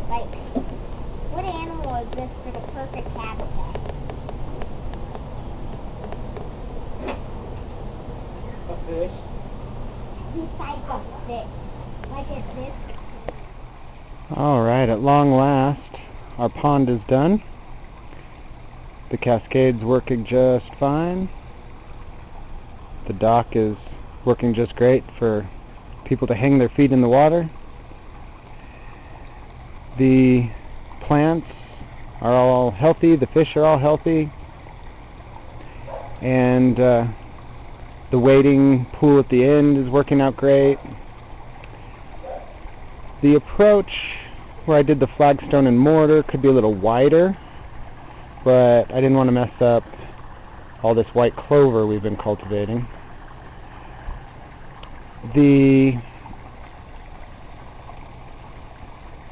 Like, what animal is this for the perfect habitat? A fish. Type of fish. Like is this? Alright, at long last, our pond is done. The cascade's working just fine. The dock is working just great for people to hang their feet in the water. The plants are all healthy, the fish are all healthy, and the wading pool at the end is working out great. The approach where I did the flagstone and mortar could be a little wider, but I didn't want to mess up all this white clover we've been cultivating. The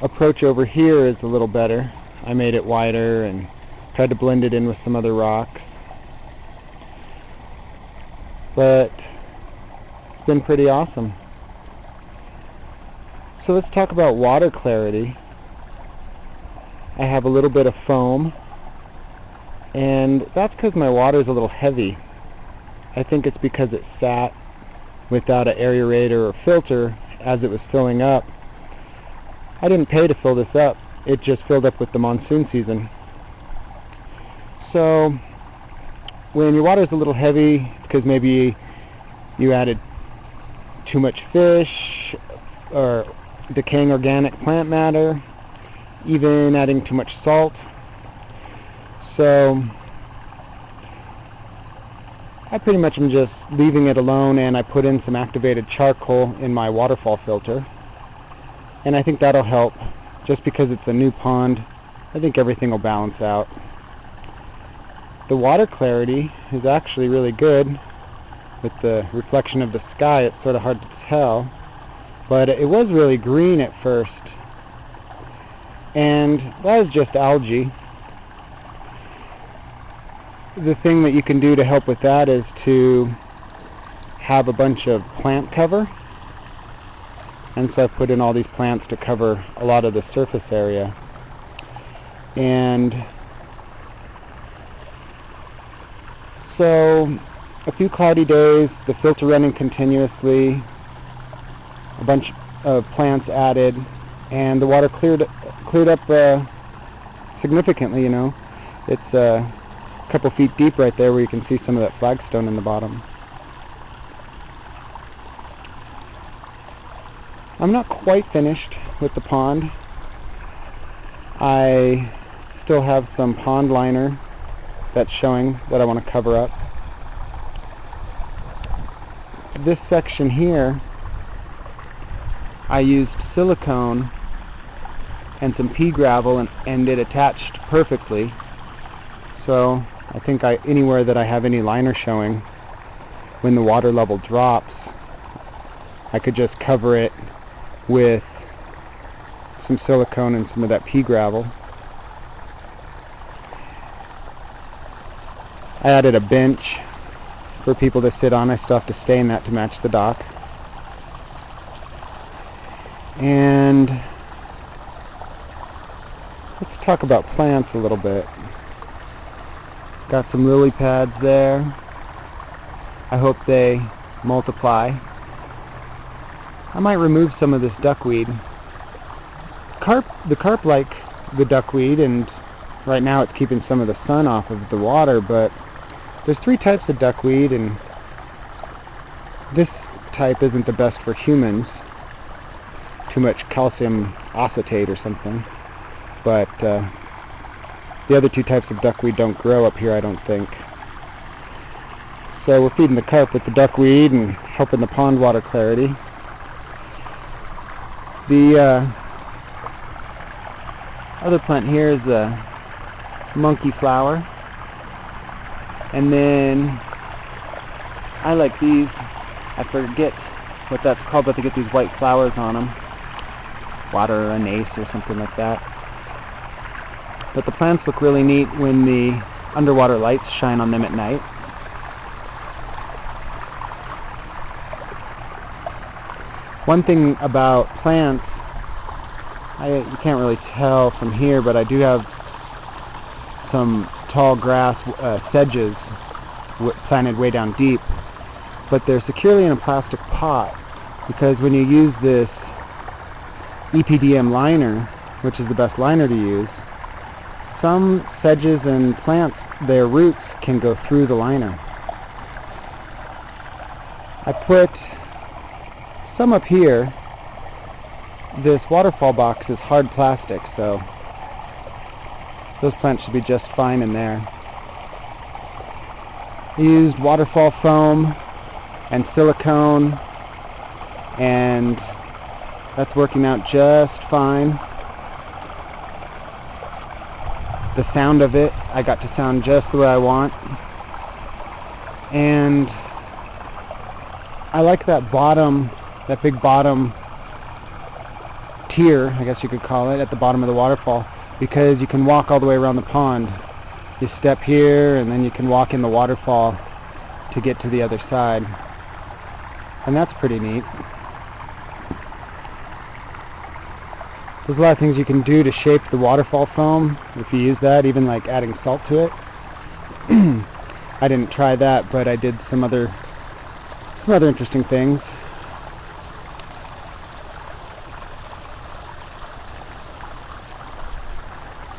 approach over here is a little better. I made it wider and tried to blend it in with some other rocks. But it's been pretty awesome. So let's talk about water clarity. I have a little bit of foam, and that's because my water is a little heavy. I think it's because it sat without an aerator or filter as it was filling up. I didn't pay to fill this up. It just filled up with the monsoon season. So when your water is a little heavy, it's because maybe you added too much fish or decaying organic plant matter, even adding too much salt. So I pretty much am just leaving it alone, and I put in some activated charcoal in my waterfall filter, and I think that'll help. Just because it's a new pond, I think everything will balance out. The water clarity is actually really good. With the reflection of the sky, it's sort of hard to tell, but it was really green at first, and that was just algae. The thing that you can do to help with that is to have a bunch of plant cover, and so I put in all these plants to cover a lot of the surface area. And so a few cloudy days, the filter running continuously, a bunch of plants added, and the water cleared up significantly. You know, it's a couple feet deep right there where you can see some of that flagstone in the bottom. I'm not quite finished with the pond. I still have some pond liner that's showing that I want to cover up. This section here, I used silicone and some pea gravel, and it attached perfectly. So I think anywhere that I have any liner showing, when the water level drops, I could just cover it with some silicone and some of that pea gravel. I added a bench for people to sit on. I still have to stain that to match the dock. And let's talk about plants a little bit. Got some lily pads there. I hope they multiply. I might remove some of this duckweed. The carp like the duckweed, and right now it's keeping some of the sun off of the water, but there's 3 types of duckweed, and this type isn't the best for humans. Too much calcium acetate or something. But the other 2 types of duckweed don't grow up here, I don't think. So we're feeding the carp with the duckweed and helping the pond water clarity. The other plant here is the monkey flower. And then I like these. I forget what that's called, but they get these white flowers on them. Water anise or something like that. But the plants look really neat when the underwater lights shine on them at night. One thing about plants You can't really tell from here, but I do have some tall grass sedges planted way down deep, but they're securely in a plastic pot, because when you use this EPDM liner, which is the best liner to use, some sedges and plants, their roots can go through the liner. I put some up here. This waterfall box is hard plastic, so those plants should be just fine in there. I used waterfall foam and silicone, and that's working out just fine. The sound of it, I got to sound just the way I want. And I like that big bottom tier, I guess you could call it, at the bottom of the waterfall, because you can walk all the way around the pond. You step here and then you can walk in the waterfall to get to the other side. And that's pretty neat. There's a lot of things you can do to shape the waterfall foam if you use that, even like adding salt to it. I didn't try that, but I did some other interesting things.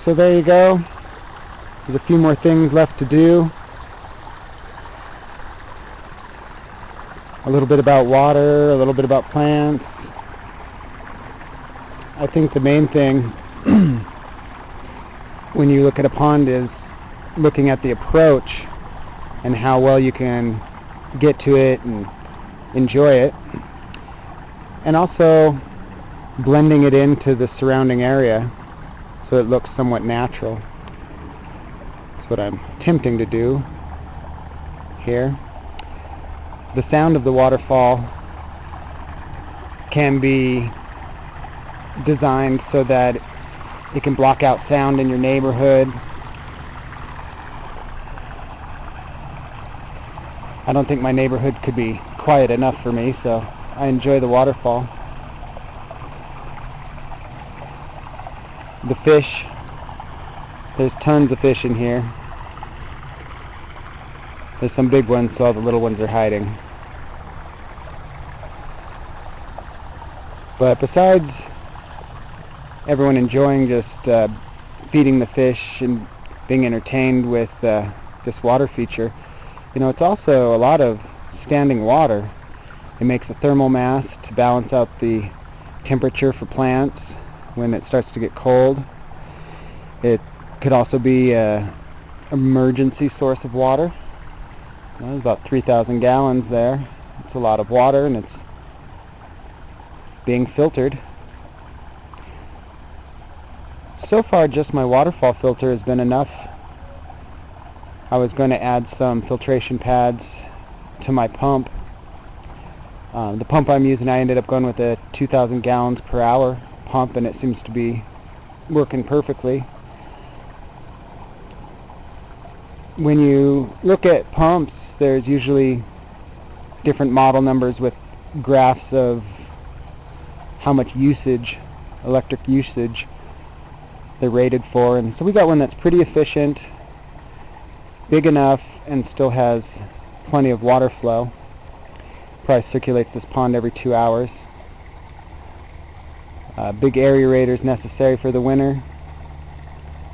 So there you go. There's a few more things left to do. A little bit about water, a little bit about plants. I think the main thing when you look at a pond is looking at the approach and how well you can get to it and enjoy it, and also blending it into the surrounding area so it looks somewhat natural. That's what I'm attempting to do here. The sound of the waterfall can be designed so that it can block out sound in your neighborhood. I don't think my neighborhood could be quiet enough for me, so I enjoy the waterfall. The fish, there's tons of fish in here. There's some big ones, so all the little ones are hiding. But besides everyone enjoying just feeding the fish and being entertained with this water feature, you know, it's also a lot of standing water. It makes a thermal mass to balance out the temperature for plants when it starts to get cold. It could also be an emergency source of water. There's about 3,000 gallons there. It's a lot of water, and it's being filtered. So far, just my waterfall filter has been enough. I was going to add some filtration pads to my pump. The pump I'm using, I ended up going with a 2,000 gallons per hour pump, and it seems to be working perfectly. When you look at pumps, there's usually different model numbers with graphs of how much usage, electric usage, they're rated for. And so we got one that's pretty efficient, big enough, and still has plenty of water flow. Probably circulates this pond every 2 hours. Big aerator is necessary for the winter,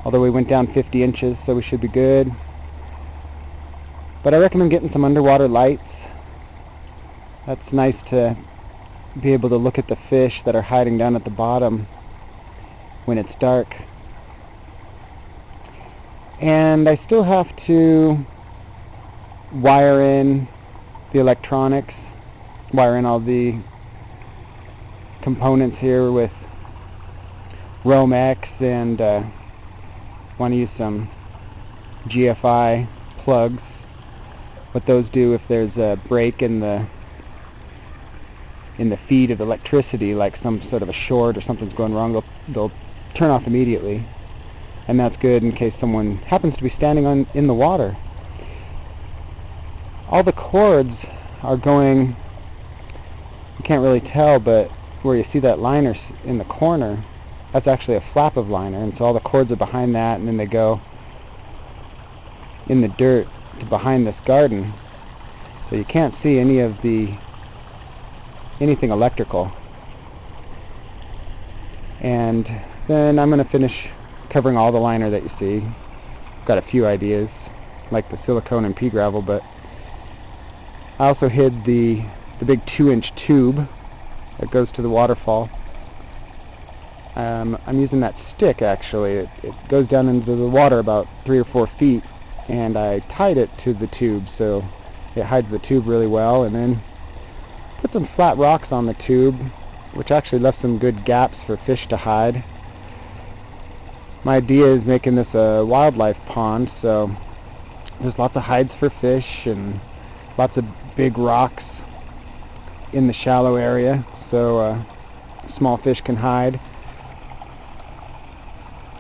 although we went down 50 inches, so we should be good. But I recommend getting some underwater lights. That's nice to be able to look at the fish that are hiding down at the bottom when it's dark. And I still have to wire in the electronics, wire in all the components here with Romex, and want to use some GFI plugs. What those do, if there's a break in the feed of electricity, like some sort of a short or something's going wrong, they'll turn off immediately. And that's good in case someone happens to be standing in the water. All the cords are going, you can't really tell, but where you see that liner in the corner, That's actually a flap of liner, and so all the cords are behind that, and then they go in the dirt to behind this garden. So you can't see anything electrical. And then I'm going to finish covering all the liner that you see. Got a few ideas, like the silicone and pea gravel, but I also hid the big 2-inch tube that goes to the waterfall. I'm using that stick actually. It goes down into the water about 3 or 4 feet, and I tied it to the tube so it hides the tube really well, and then put some flat rocks on the tube, which actually left some good gaps for fish to hide. My idea is making this a wildlife pond, so there's lots of hides for fish and lots of big rocks in the shallow area so small fish can hide.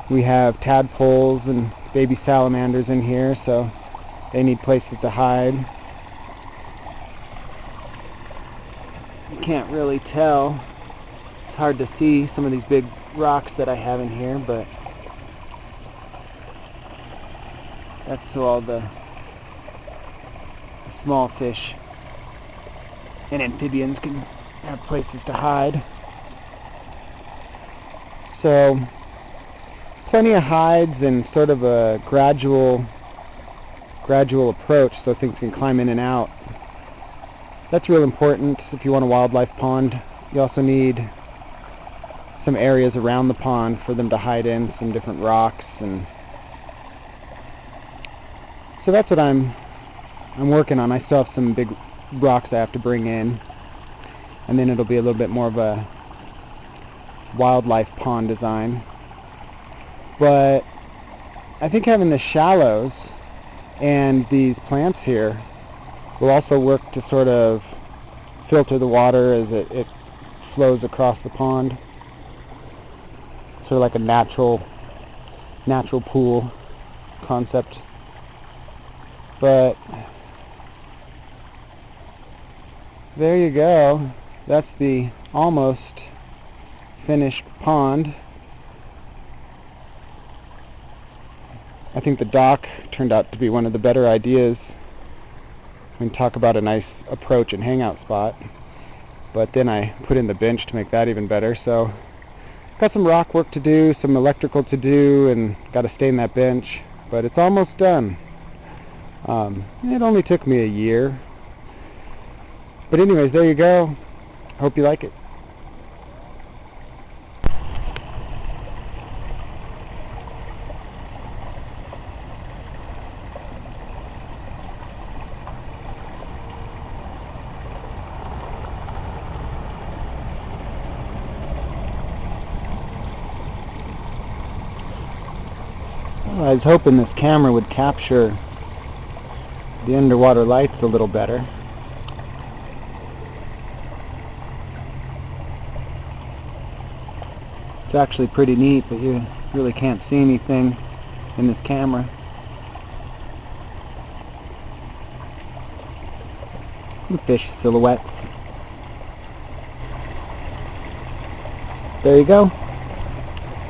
We have tadpoles and baby salamanders in here, so they need places to hide. You can't really tell. It's hard to see some of these big rocks that I have in here, but that's so all the small fish and amphibians can have places to hide. So plenty of hides and sort of a gradual approach so things can climb in and out. That's real important if you want a wildlife pond. You also need some areas around the pond for them to hide in, some different rocks, and so that's what I'm working on. I still have some big rocks I have to bring in, and then it'll be a little bit more of a wildlife pond design. But I think having the shallows and these plants here will also work to sort of filter the water as it flows across the pond. Sort of like a natural pool concept. But there you go. That's the almost finished pond. I think the dock turned out to be one of the better ideas. We can talk about a nice approach and hangout spot. But then I put in the bench to make that even better. So got some rock work to do, some electrical to do, and got to stain that bench. But it's almost done. It only took me a year. But anyways, there you go. Hope you like it. Well, I was hoping this camera would capture the underwater lights a little better. It's actually pretty neat, but you really can't see anything in this camera. And fish silhouettes. There you go.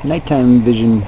Nighttime vision.